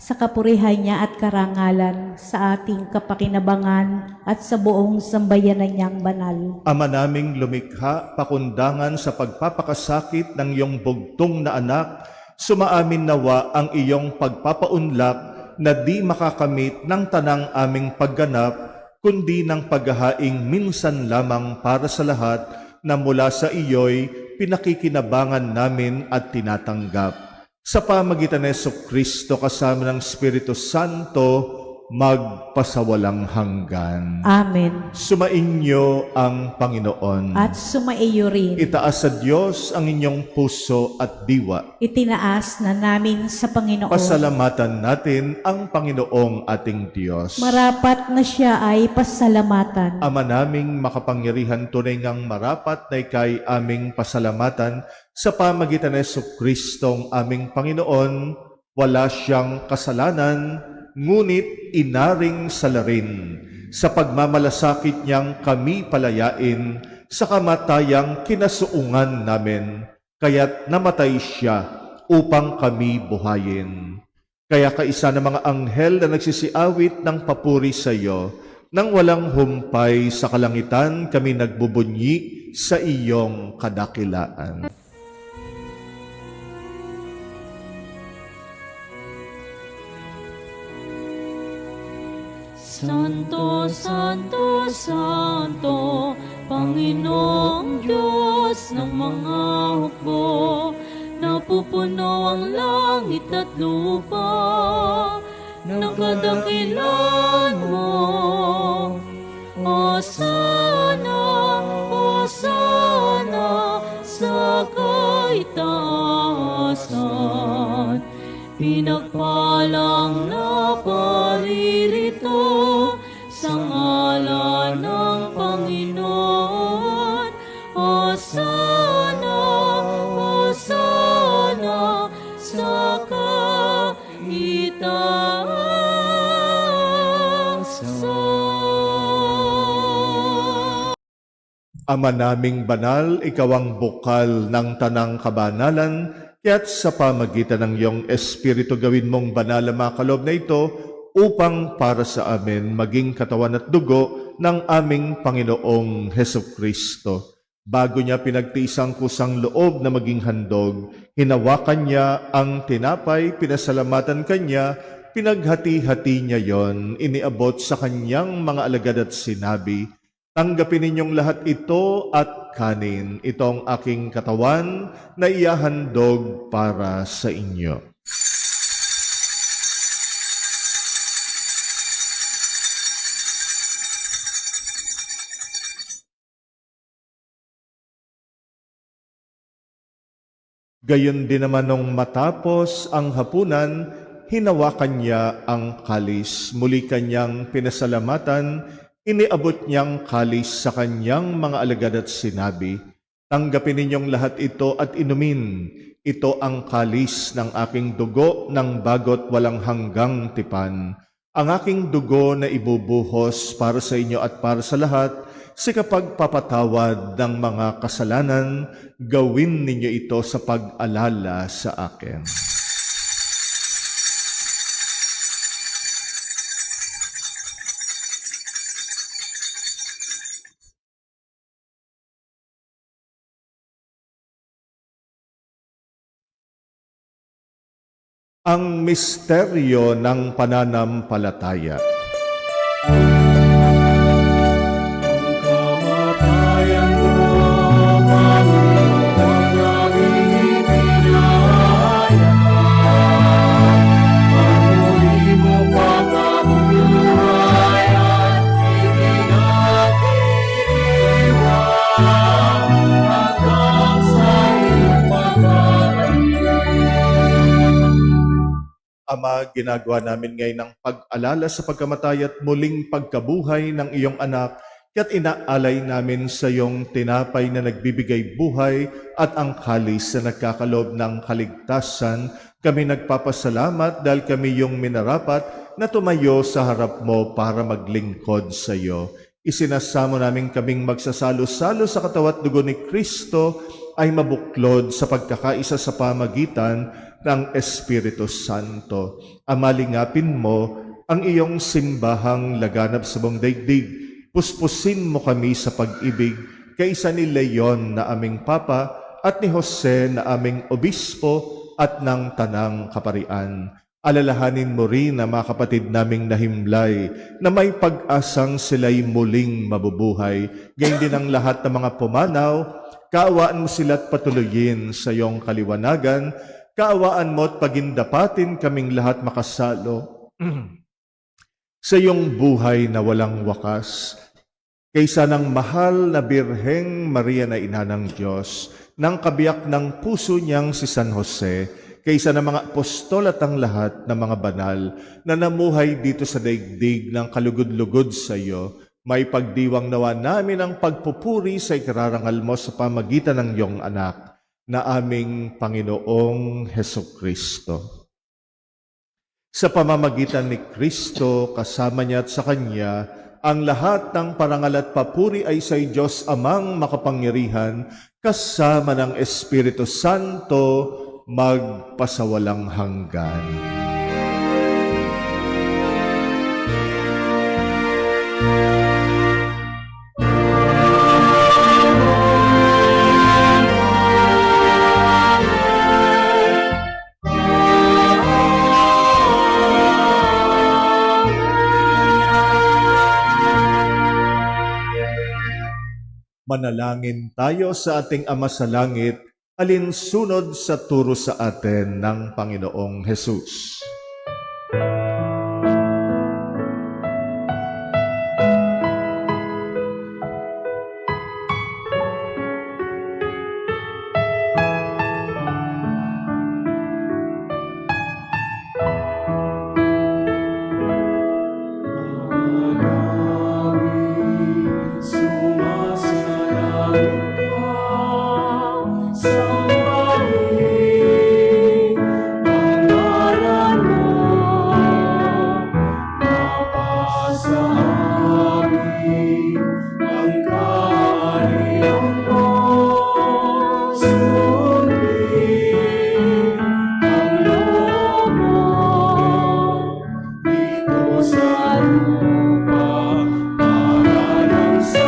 sa kapurihan niya at karangalan, sa ating kapakinabangan at sa buong sambayanan niyang banal. Ama naming lumikha, pakundangan sa pagpapakasakit ng iyong bugtong na anak, sumaamin nawa ang iyong pagpapaunlak na di makakamit ng tanang aming pagganap, kundi ng paghahaing minsan lamang para sa lahat na mula sa iyo'y pinakikinabangan namin at tinatanggap. Sa pamagitan ni Jesucristo kasama ng Espiritu Santo, magpasawalang hanggan. Amen. Sumainyo ang Panginoon. At sumaiyo rin. Itaas sa Diyos ang inyong puso at diwa. Itinaas na namin sa Panginoon. Pasalamatan natin ang Panginoong ating Diyos. Marapat na siya ay pasalamatan. Ama naming makapangyarihan, tunay ngang marapat na ikay aming pasalamatan sa pamagitan ni Jesucristong aming Panginoon. Wala siyang kasalanan, ngunit inaring salarin. Sa pagmamalasakit niyang kami palayain sa kamatayang kinasuungan namin, kaya't namatay siya upang kami buhayin. Kaya kaisa ng mga anghel na nagsisiawit ng papuri sa iyo, nang walang humpay sa kalangitan kami nagbubunyi sa iyong kadakilaan. Santo, Santo, Santo, Panginoong Diyos ng mga hukbo, napupuno ang langit at lupa ng kadakilan mo. Hosana, Hosana sa kaitaasan. Pinagpalang na paririto sa ngalan ng Panginoon. Hosana, Hosana sa kaitaasan. Ama naming banal, ikaw ang bukal ng tanang kabanalan, kaya't sa pamagitan ng iyong Espiritu gawin mong banal ang mga kaloob na ito upang para sa amin maging katawan at dugo ng aming Panginoong Heso Kristo. Bago niya pinagtiis ang kusang loob na maging handog, hinawakan niya ang tinapay, pinasalamatan kanya, pinaghati-hati niya yon, iniabot sa kanyang mga alagad at sinabi, "Tanggapin ninyong lahat ito at kanin. Ito ang aking katawan na iyahandog para sa inyo." Gayon din naman nung matapos ang hapunan, hinawakan niya ang kalis. Muli kanyang pinasalamatan, iniabot niyang kalis sa kanyang mga alagad at sinabi, "Tanggapin ninyong lahat ito at inumin. Ito ang kalis ng aking dugo ng bagot walang hanggang tipan. Ang aking dugo na ibubuhos para sa inyo at para sa lahat, sa kapagpapatawad ng mga kasalanan, gawin ninyo ito sa pag-alala sa akin." Ang misteryo ng pananampalataya. Kamatayan mo, Panginoon, aming pinahayag. Pagmuli mo pagkabuhay at ipinag-iwan hanggang sa iyong pagbabalik. Ama, ginagawa namin ngayon ang pag-alala sa pagkamatay at muling pagkabuhay ng iyong anak, kaya't inaalay namin sa iyong tinapay na nagbibigay buhay at ang kalis na nagkakaloob ng kaligtasan. Kami nagpapasalamat dahil kami yung minarapat na tumayo sa harap mo para maglingkod sa iyo. Isinasamo namin kaming magsasalo-salo sa katawan at dugo ni Kristo ay mabuklod sa pagkakaisa sa pamagitan ng Espiritu Santo. Amalingapin mo ang iyong simbahang laganap sa buong daigdig. Puspusin mo kami sa pag-ibig kaysa ni Leon na aming Papa at ni Jose na aming Obispo at ng Tanang Kaparian. Alalahanin mo rin na mga kapatid naming nahimlay na may pag-asang sila'y muling mabubuhay. Gayon din ang lahat ng mga pumanaw. Kaawaan mo sila't patuloyin sa iyong kaliwanagan. Kaawaan mo at pagindapatin kaming lahat makasalo sa iyong buhay na walang wakas. Kaysa ng mahal na Birheng Maria na Ina ng Diyos, ng kabiyak ng puso niyang si San Jose, kaysa ng mga apostol at ang lahat ng mga banal na namuhay dito sa daigdig ng kalugod-lugod sa iyo, may pagdiwang nawa namin ang pagpupuri sa ikararangal mo sa pamagitan ng iyong anak, na aming Panginoong Heso Kristo. Sa pamamagitan ni Kristo, kasama niya at sa Kanya, ang lahat ng parangal at papuri ay sa Diyos Amang makapangyarihan, kasama ng Espiritu Santo, magpasawalang hanggan. Manalangin tayo sa ating Ama sa Langit, alinsunod sa turo sa atin ng Panginoong Hesus. Sumasalang ka, sambahin ang ngalan mo. Mapasa amin ang kaharian mo. Sundin ang loob mo dito sa lupa para ng sa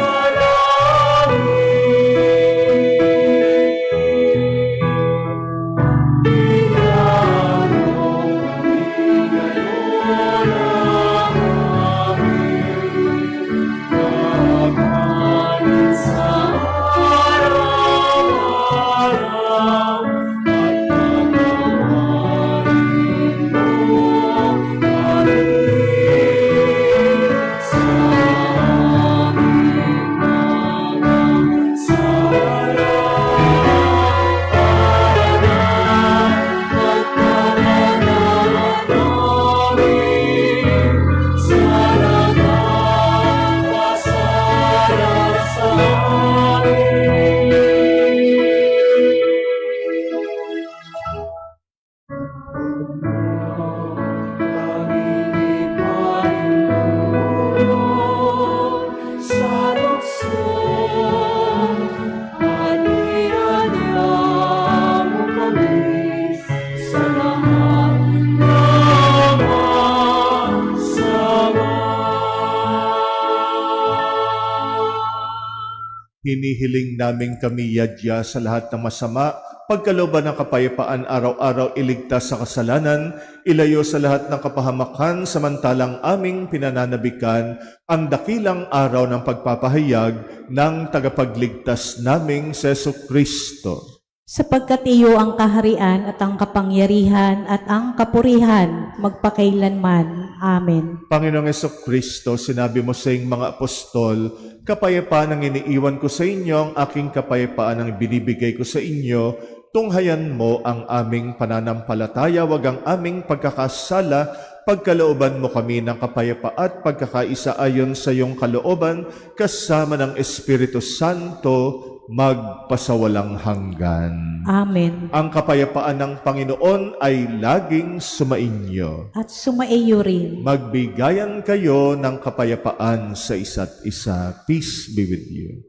Hinihiling namin kami yadya sa lahat ng masama, pagkalooban ng kapayapaan araw-araw iligtas sa kasalanan, ilayo sa lahat ng kapahamakan, samantalang aming pinananabikan ang dakilang araw ng pagpapahayag ng tagapagligtas naming Seso Kristo. Sapagkat iyo ang kaharian at ang kapangyarihan at ang kapurihan magpakailanman. Amen. Panginoong Heso Kristo, sinabi mo sa iyong mga apostol, kapayapaan ang iniiwan ko sa inyo, ang aking kapayapaan ang binibigay ko sa inyo. Tunghayan mo ang aming pananampalataya, wag ang aming pagkakasala. Pagkalooban mo kami ng kapayapa at pagkakaisa ayon sa iyong kalooban, kasama ng Espiritu Santo, magpasawalang hanggan. Amen. Ang kapayapaan ng Panginoon ay laging sumainyo. At sumaiyo rin. Magbigayan kayo ng kapayapaan sa isa't isa. Peace be with you.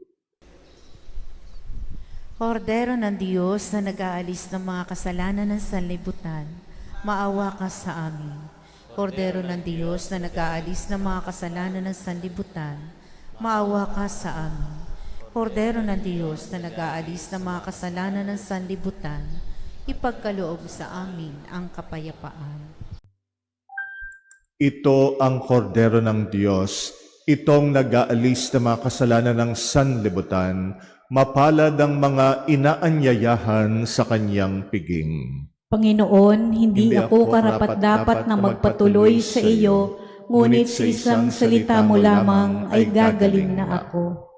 Kordero ng Diyos na nag-aalis ng mga kasalanan ng sanlibutan, maawa ka sa amin. Kordero ng Diyos na nag-aalis ng mga kasalanan ng sanlibutan, maawa ka sa amin. Kordero ng Diyos na nag-aalis ng mga kasalanan ng sanlibutan, ipagkaloob sa amin ang kapayapaan. Ito ang kordero ng Diyos, itong nag-aalis ng mga kasalanan ng sanlibutan, mapalad ang mga inaanyayahan sa kanyang piging. Panginoon, hindi ako karapat-dapat na magpatuloy sa iyo, ngunit sa isang salita mo lamang ay gagaling na ako.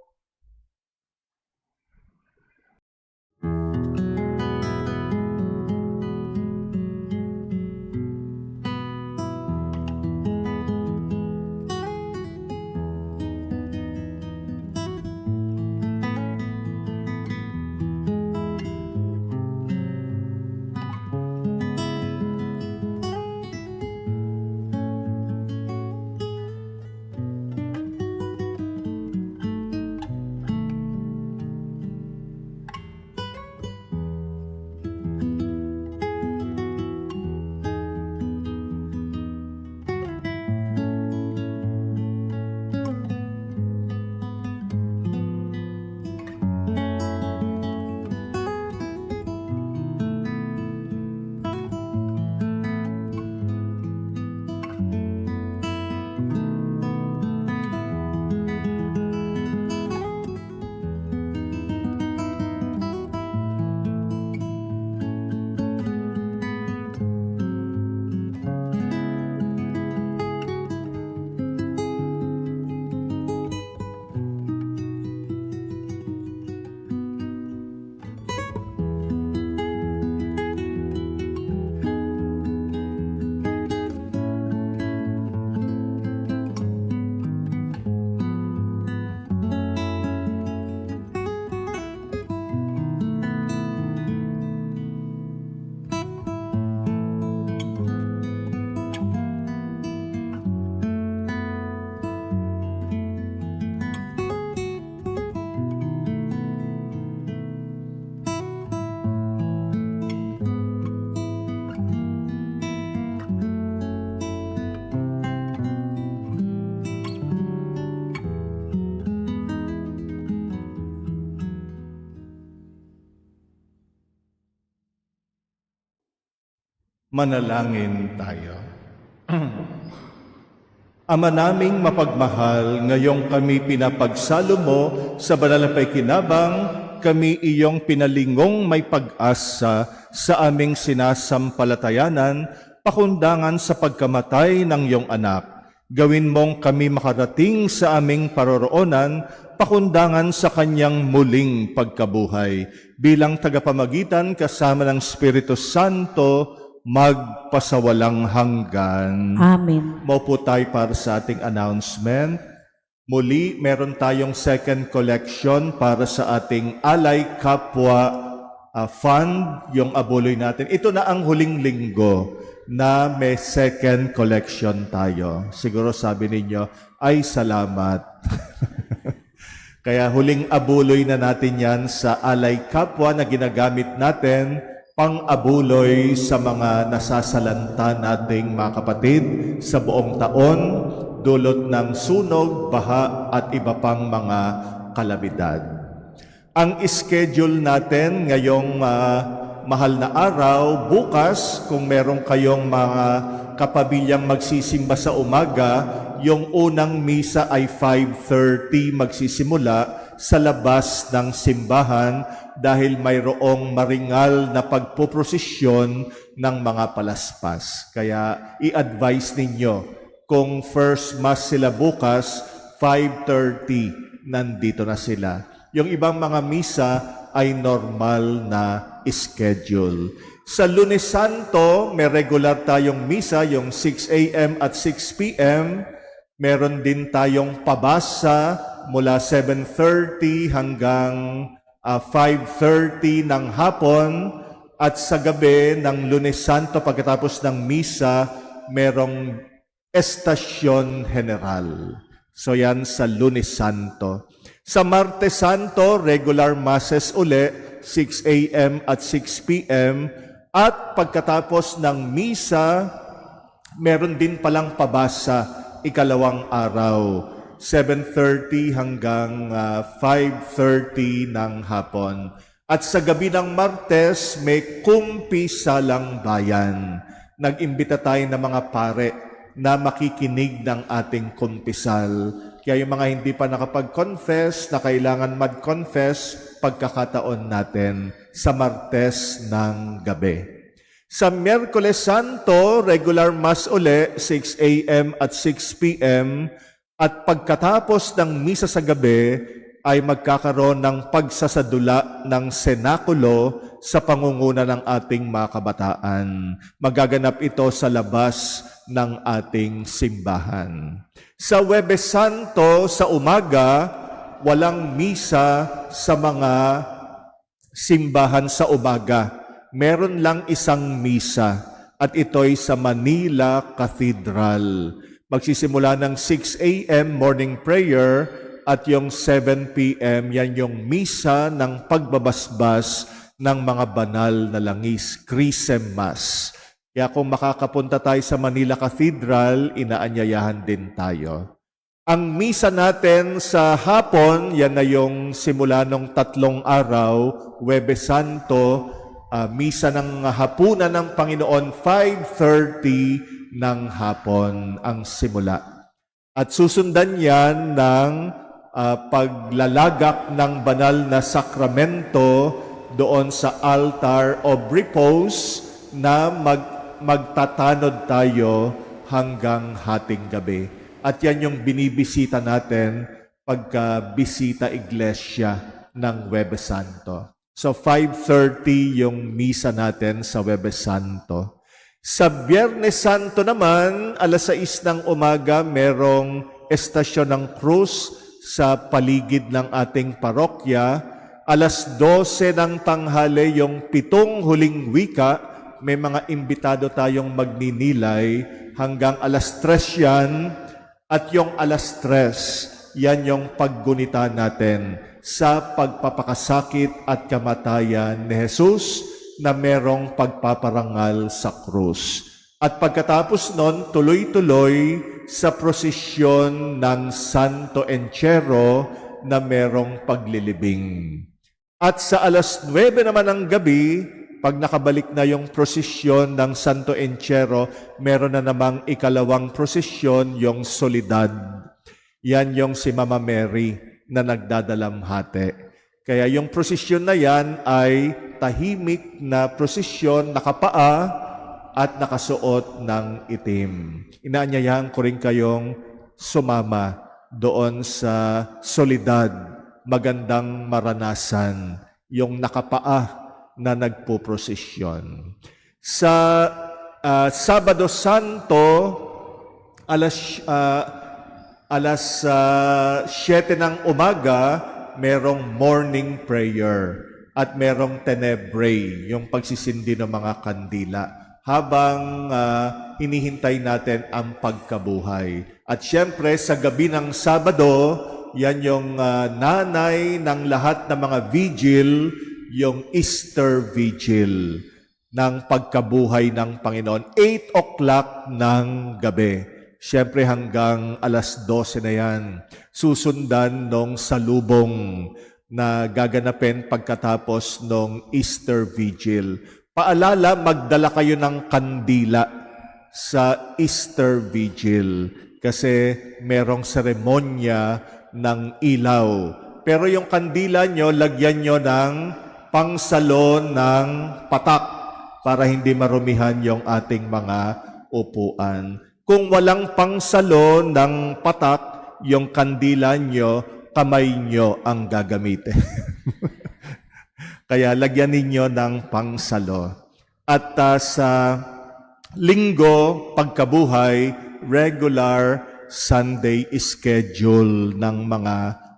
Manalangin tayo. Ama naming mapagmahal, ngayong kami pinapagsalo mo sa banal na paikinabang, kami iyong pinalingong may pag-asa sa aming sinasampalatayanan, pakundangan sa pagkamatay ng iyong anak. Gawin mong kami makarating sa aming paroroonan, pakundangan sa kanyang muling pagkabuhay. Bilang tagapamagitan kasama ng Espiritu Santo, magpasawalang hanggan. Amen. Maupo tayo para sa ating announcement. Muli, meron tayong second collection para sa ating Alay Kapwa Fund, yung abuloy natin. Ito na ang huling linggo na may second collection tayo. Siguro sabi ninyo, ay salamat. Kaya huling abuloy na natin yan sa Alay Kapwa na ginagamit natin pang-abuloy sa mga nasasalanta nating mga kapatid sa buong taon, dulot ng sunog, baha at iba pang mga kalamidad. Ang schedule natin ngayong mahal na araw, bukas, kung meron kayong mga kapabilyang magsisimba sa umaga, yung unang misa ay 5:30 magsisimula sa labas ng simbahan dahil mayroong maringal na pagpoprosesyon ng mga palaspas. Kaya i-advise ninyo, kung first mass sila bukas, 5:30, nandito na sila. Yung ibang mga misa ay normal na schedule. Sa Lunes Santo, may regular tayong misa, yung 6 a.m. at 6 p.m. Meron din tayong pabasa mula 7:30 hanggang 5:30 ng hapon. At sa gabi ng Lunes Santo, pagkatapos ng misa, merong Estasyon General. So yan sa Lunes Santo. Sa Martes Santo, regular masses uli, 6 a.m. at 6 p.m. At pagkatapos ng misa, meron din palang pabasa, ikalawang araw, 7:30 hanggang 5:30 ng hapon. At sa gabi ng Martes, may kumpisalang bayan. Nag-imbita tayo ng mga pare na makikinig ng ating kumpisal. Kaya yung mga hindi pa nakapag-confess, na kailangan mag-confess, pagkakataon natin sa Martes ng gabi. Sa Miyerkules Santo, regular mass uli, 6 a.m. at 6 p.m. At pagkatapos ng misa sa gabi, ay magkakaroon ng pagsasadula ng senakulo sa pangunguna ng ating mga kabataan. Magaganap ito sa labas ng ating simbahan. Sa Huwebes Santo, sa umaga, walang misa sa mga simbahan sa umaga. Meron lang isang misa at ito'y sa Manila Cathedral. Magsisimula ng 6 a.m. morning prayer at yung 7 p.m. yan yung misa ng pagbabasbas ng mga banal na langis, Chrism Mass. Kaya kung makakapunta tayo sa Manila Cathedral, inaanyayahan din tayo. Ang misa natin sa hapon, yan na yung simula ng 3 araw, Huwebes Santo, misa ng hapunan ng Panginoon, 5:30 ng hapon ang simula. At susundan yan ng paglalagak ng banal na sakramento doon sa altar of repose na magtatanod tayo hanggang hating gabi. At yan yung binibisita natin pagka bisita iglesia ng Huwebes Santo. So 5:30 yung misa natin sa Huwebes Santo. Sa Biyernes Santo naman, 6:00 ng umaga, merong estasyon ng krus sa paligid ng ating parokya. 12:00 ng tanghali yung 7 huling wika, may mga imbitado tayong magninilay hanggang 3:00 yan. At yung 3:00, yan yung paggunita natin sa pagpapakasakit at kamatayan ni Jesus na merong pagpaparangal sa krus. At pagkatapos nun, tuloy-tuloy sa prosesyon ng Santo Entierro na merong paglilibing. At sa 9:00 naman ng gabi, pag nakabalik na yung prosesyon ng Santo Entierro, meron na namang ikalawang prosesyon, yung Solidad. Yan yung si Mama Mary na nagdadalamhati. Kaya yung prosesyon na yan ay tahimik na prosesyon, nakapaa at nakasuot ng itim. Inaanyayahan ko rin kayong sumama doon sa Solidad, magandang maranasan, yung nakapaa na nagpuprosesyon. Sa Sabado Santo, alas 7 ng umaga, merong morning prayer at merong tenebrae, yung pagsisindi ng mga kandila, habang hinihintay natin ang pagkabuhay. At syempre, sa gabi ng Sabado, yan yung nanay ng lahat ng mga vigil, yung Easter Vigil ng pagkabuhay ng Panginoon. 8 o'clock ng gabi. Siyempre hanggang alas 12 na yan. Susundan nung salubong na gaganapin pagkatapos nung Easter Vigil. Paalala, magdala kayo ng kandila sa Easter Vigil kasi merong seremonya ng ilaw. Pero yung kandila nyo, lagyan nyo ng pangsalon ng patak para hindi marumihan yung ating mga upuan. Kung walang pangsalon ng patak, yung kandila nyo, kamay nyo ang gagamitin. Kaya lagyan ninyo ng pangsalo. At sa Linggo, pagkabuhay, regular Sunday schedule ng mga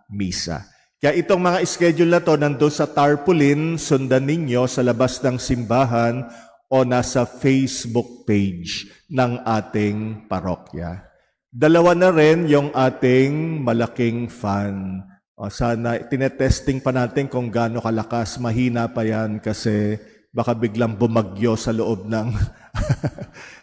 misa. Kaya itong mga schedule na to nandun sa tarpaulin, sundan ninyo sa labas ng simbahan o nasa Facebook page ng ating parokya. Dalawa na rin yung ating malaking fan. O sana, tinetesting pa natin kung gaano kalakas. Mahina pa yan kasi baka biglang bumagyo sa loob ng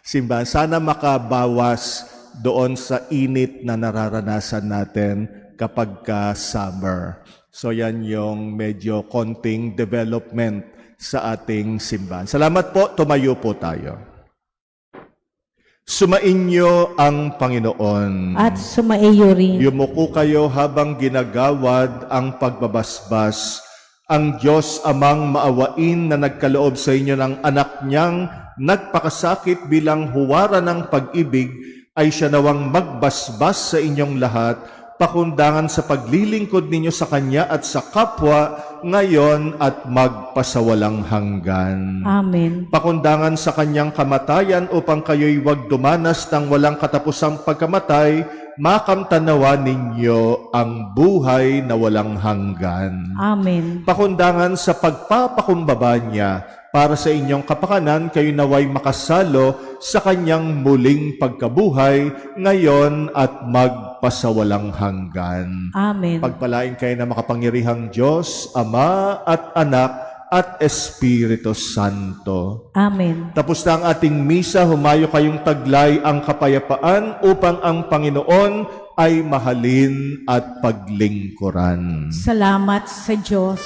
simbahan. Sana makabawas doon sa init na nararanasan natin kapag summer. So yan yung medyo konting development sa ating simbahan. Salamat po, tumayo po tayo. Sumainyo ang Panginoon. At sumaiyo rin. Yumuko kayo habang ginagawad ang pagbabasbas. Ang Diyos amang maawain na nagkaloob sa inyo ng anak niyang nagpakasakit bilang huwara ng pag-ibig ay siya nawang magbasbas sa inyong lahat, pakundangan sa paglilingkod ninyo sa Kanya at sa kapwa ngayon at magpasawalang hanggan. Amen. Pakundangan sa Kanyang kamatayan upang kayo'y huwag dumanas ng walang katapusang pagkamatay, makamtanawa ninyo ang buhay na walang hanggan. Amen. Pakundangan sa pagpapakumbaba niya para sa inyong kapakanan, kayo naway makasalo sa Kanyang muling pagkabuhay ngayon at magpasawalang hanggan. Amen. Pagpalain kayo na makapangyarihang Diyos, Ama at Anak at Espiritu Santo. Amen. Tapos na ang ating misa, humayo kayong taglay ang kapayapaan upang ang Panginoon ay mahalin at paglingkuran. Salamat sa Diyos.